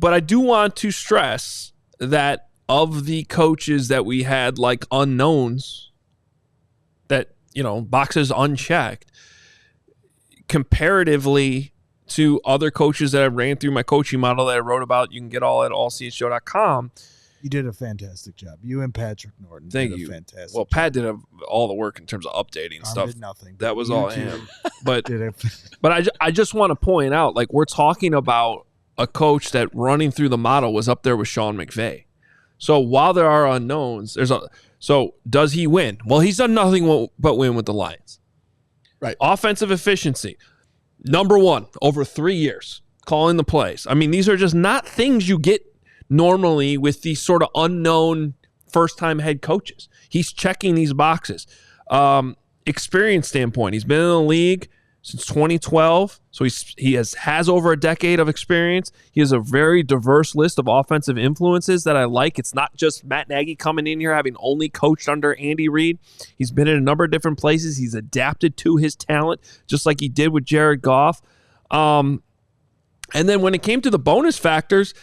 But I do want to stress that of the coaches that we had like unknowns, that, boxes unchecked, comparatively to other coaches that I ran through my coaching model that I wrote about, you can get all at allchgo.com. You did a fantastic job. You and Patrick Norton Thank did you. a fantastic Well, Pat did all the work in terms of updating stuff. did nothing. That was You all two him. But did it. but I just want to point out, like, we're talking about a coach that running through the model was up there with Sean McVay. So while there are unknowns, so does he win? Well, he's done nothing but win with the Lions. Right. Offensive efficiency, number 1 over 3 years, calling the plays. I mean, these are just not things you get normally with these sort of unknown first-time head coaches. He's checking these boxes. Experience standpoint, he's been in the league since 2012, so he has over a decade of experience. He has a very diverse list of offensive influences that I like. It's not just Matt Nagy coming in here having only coached under Andy Reid. He's been in a number of different places. He's adapted to his talent, just like he did with Jared Goff. And then when it came to the bonus factors,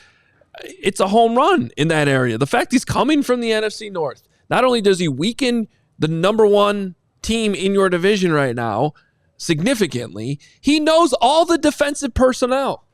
it's a home run in that area. The fact he's coming from the NFC North, not only does he weaken the number 1 team in your division right now significantly, he knows all the defensive personnel.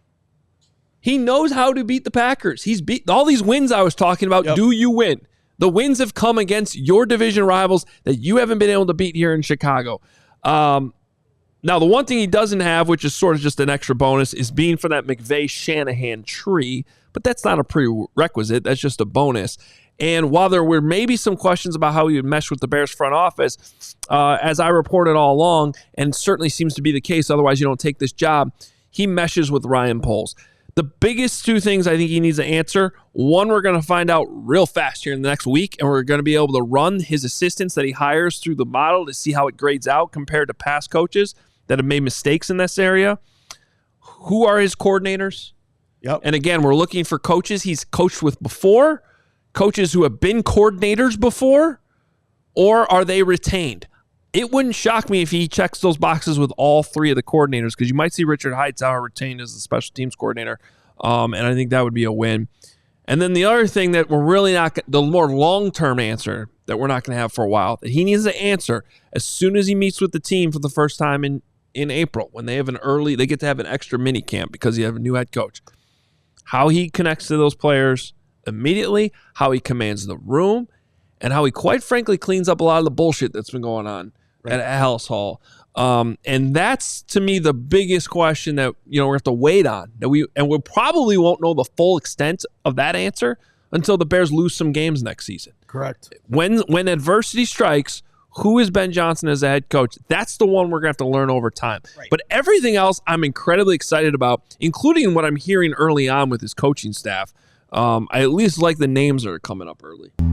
He knows how to beat the Packers. He's beat all these wins I was talking about. Yep. Do you win? The wins have come against your division rivals that you haven't been able to beat here in Chicago. Now, the one thing he doesn't have, which is sort of just an extra bonus, is being from that McVay-Shanahan tree, but that's not a prerequisite. That's just a bonus. And while there were maybe some questions about how he would mesh with the Bears front office, as I reported all along, and certainly seems to be the case, otherwise you don't take this job, he meshes with Ryan Poles. The biggest 2 things I think he needs to answer, one, we're going to find out real fast here in the next week, and we're going to be able to run his assistants that he hires through the model to see how it grades out compared to past coaches that have made mistakes in this area. Who are his coordinators? Yep. And again, we're looking for coaches he's coached with before, coaches who have been coordinators before, or are they retained? It wouldn't shock me if he checks those boxes with all 3 of the coordinators, because you might see Richard Hightower retained as the special teams coordinator, and I think that would be a win. And then the other thing that we're really not, the more long-term answer that we're not going to have for a while, that he needs to answer as soon as he meets with the team for the first time in April, when they have they get to have an extra mini camp because you have a new head coach. How he connects to those players immediately, how he commands the room, and how he, quite frankly, cleans up a lot of the bullshit that's been going on at House Hall. And that's, to me, the biggest question that we have to wait on. We probably won't know the full extent of that answer until the Bears lose some games next season. Correct. When adversity strikes, who is Ben Johnson as a head coach? That's the one we're going to have to learn over time. Right. But everything else I'm incredibly excited about, including what I'm hearing early on with his coaching staff. I at least like the names that are coming up early. We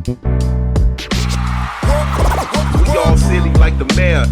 all silly like the mayor.